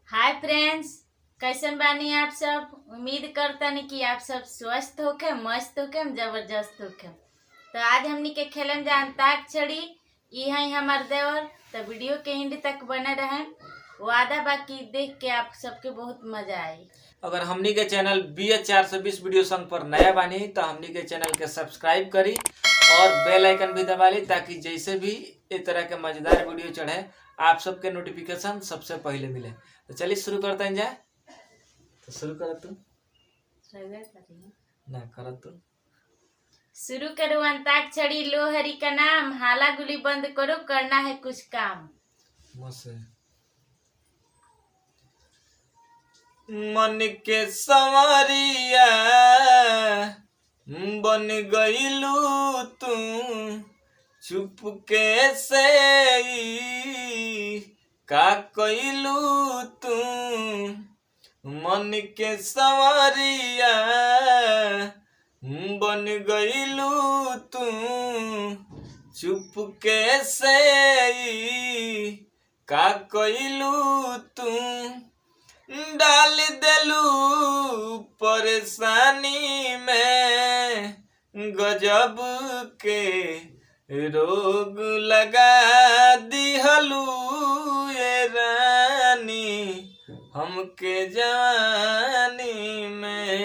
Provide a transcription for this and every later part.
Hi friends, कैसन बानी आप सब। उम्मीद करतानी कि आप सब स्वस्थ होके मस्त होके जबरदस्त होके। तो आज हमनी के खेलम जा अंताक्षरी। ई है हमार देवर। तो वीडियो के एंड तक बने रहे। वादा बाकी देख के आप सबके बहुत मजा आई। अगर हमनी के चैनल BH420 वीडियो संग पर नया बानी तो हमनी के चैनल के सब्सक्राइब करी और बेल आइकन भी दबा ली ताकि जैसे भी इस तरह के मजेदार वीडियो चढ़े आप सबके नोटिफिकेशन सबसे पहले मिले। तो चलिए शुरू करते हैं जाए। तो शुरू कर तू ना कर तू शुरू करो अंताक्षरी। लो हरि का नाम, हाला गुली बंद करो, करना है कुछ काम। मन के संवरिया बन गईलू तू चुपके से का कईलू तू। मन के संवरिया बन गईलू तू चुपके से का कईलू तू। डाल देलू परेशानी में गजब के रोग लगा दिहलू ये रानी हमके जवानी में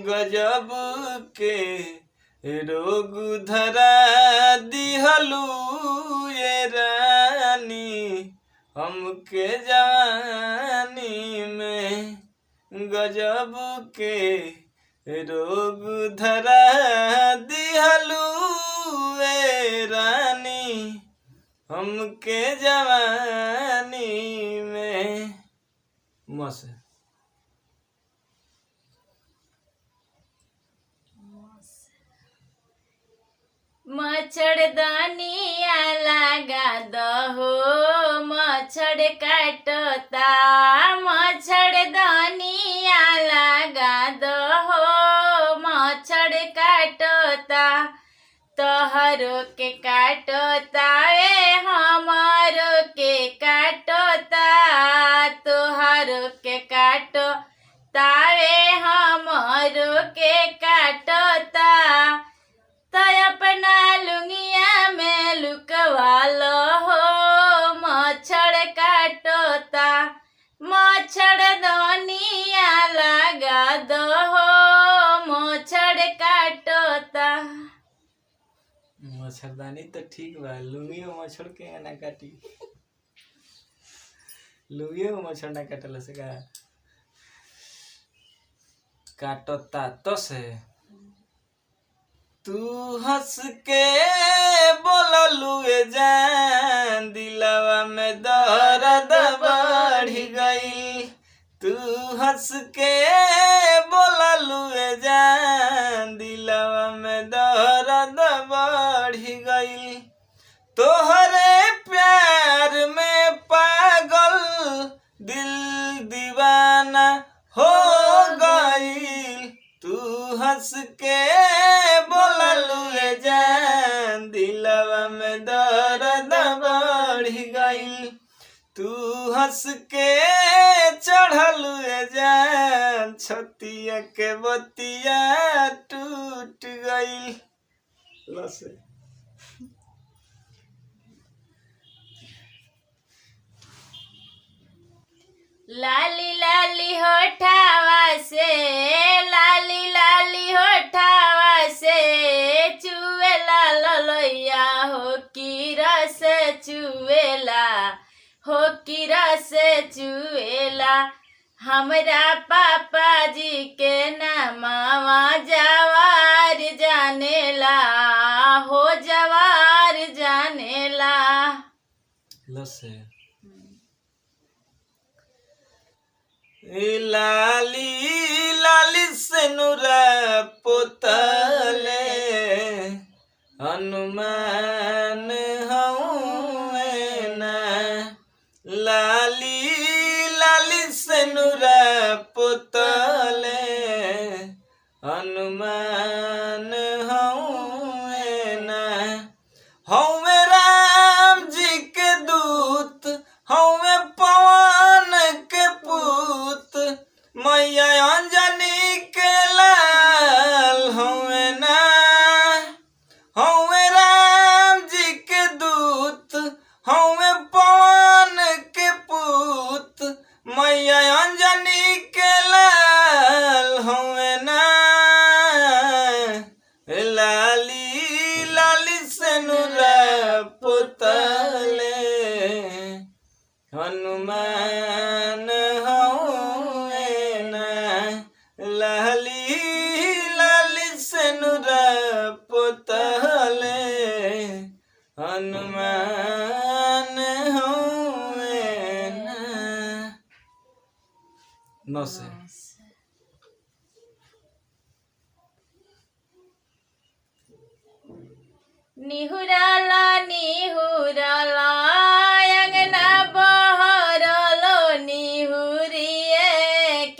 गजब के रोग धरा दिहलू ये रानी हमके जवानी में गजब के रोग धरा दिहलू ए रानी हमके जवानी में। मस्त मच्छरदानिया लगा दहो, मच्छर काटता। मच्छरदानिया लगा दहो, मच्छर काटता। तोहरो के काटता ए हमारो के काटता। तोहरो के काटता ए हमारो के काटता। तो अपना लुंगिया में लुकवा लो हो, मच्छर काटता। मच्छरदानिया लगा दो हो, मच्छर काटता। मच्छरदानी तो ठीक बा, लुंगी में मच्छर के ना काटी। लुंगी में मच्छर ना काटल से का काटता तो से। तू हंस के बोललू जान दिलवा में दर्द बढ़ गई। तू हंस के बोललू जान दिलवा में दर्द बढ़ गई। तोहरे प्यार में पागल दिल दीवाना हो गई। तू हंस के बोललू जान दिलवा में दर्द बढ़ गई। तू हंस के चढ़लू जान छतिया के बतिया टूट गई। लाली लाली होठावा से, लाली लाली होठावा से चुवेला ललैया हो की रस चुवेला, हो की रस चुवेला। हमरा पापा जी के नामवा जवार जानेला, हो जवार जानेला। लाली लाली से नुरा पोतले हनुमान हऊँ ना। लाली लाली से नुरा पोतले हनुमान हऊँ ना। हऊँ राम जी के दूत हऊँ पवन के मैया अंजनी के लाल हुए ना, लाली लाली से नुरा पुतले, हनुमान हुए ना, लाली लाली से नुरा पुतले, हनुमान हुए ना। नौ से निहुराला निहुराला अंगना बहरलो निहुरिए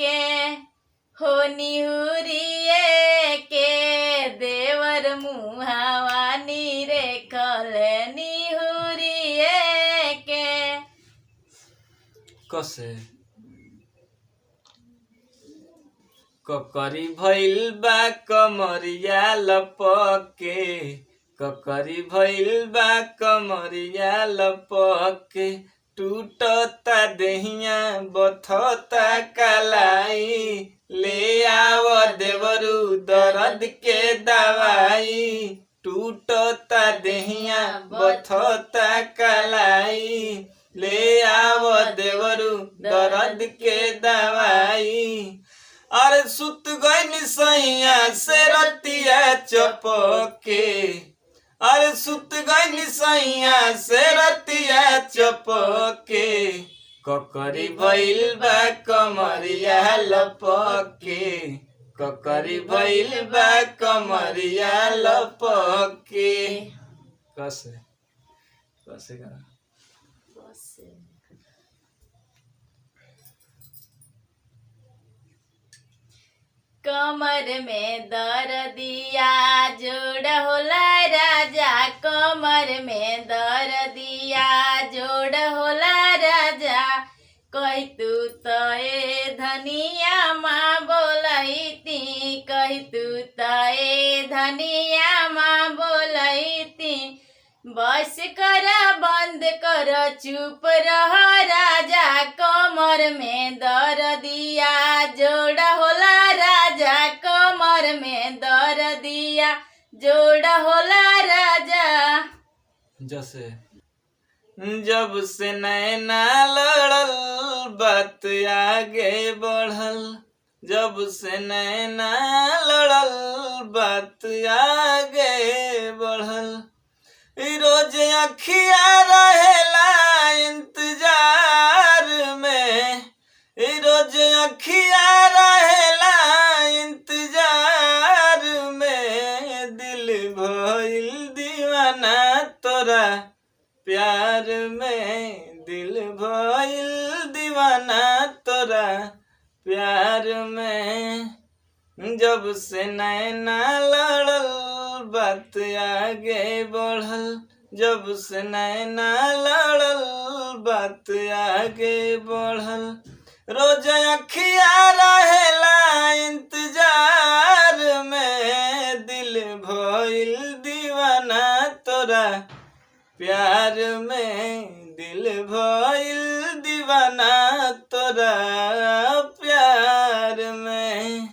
के, हो निहुरिए के देवर मुहावा निरेखल निहुरिए के। कसे ककरी भइल बा कमरिया लपके, ककरी भइल बा कमरिया लपके, टूटता देहिया बथता कलाई, ले आव देवरू दर्द के दवाई, टूटता देहिया बथता कलाई, ले आव देवरू दर्द के दवाई। अरे सुत गई सैया से रतिया चपके, अरे सुत गई सैया से रतिया चपके, ककरी भइल बा कमरिया लपके, ककरी भइल बा कमरिया लपके। कसे कसे का कमर में दर्दिया जोड़ होला राजा, कमर में दर्दिया जोड़ होला राजा, कही तू तो ए धनिया माँ बोलती, कही तू तो ए धनिया माँ बोलती, बस कर बंद कर चुप रह राजा, कमर में दर्दिया जोड़ होला राजा, कमर में दर्दिया जोड़ होला राजा। जैसे जब से नैना लड़ल बात आगे बढ़ल, जब से नैना लड़ल बात आगे बढ़ल, रोज अखिया रहेला इंतजार में, रोज अखिया रहेला इंतजार में, दिल भइल दीवाना तोरा प्यार में, दिल भइल दीवाना तोरा प्यार में, जब से नैना लड़ल बात आगे बढ़ल, जब से नैना लड़ल बात आगे बढ़ल, रोज अखिया रहेला इंतजार में, दिल भइल दीवाना तोरा प्यार में, दिल भइल दीवाना तोरा प्यार में।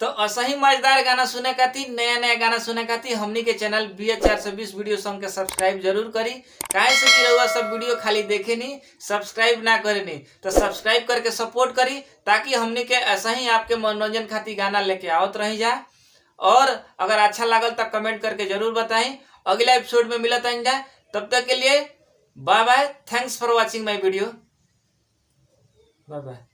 तो ऐसा ही मजेदार गाना सुने खातिर, नया नया गाना सुने खातिर हमनी के चैनल BH420 वीडियो सॉन्ग के सब्सक्राइब जरूर करी। काहे से कि रउआ सब वीडियो खाली देखे नहीं, सब्सक्राइब ना करे नहीं, तो सब्सक्राइब करके सपोर्ट करी, ताकि हमनी के ऐसा ही आपके मनोरंजन खातिर गाना लेके आवत रही जा। और अगर अच्छा लागल तो कमेंट करके जरूर बताएं। अगला एपिसोड में मिलत आइन जा, तब तक के लिए bye bye. Thanks for watching my video. Bye by.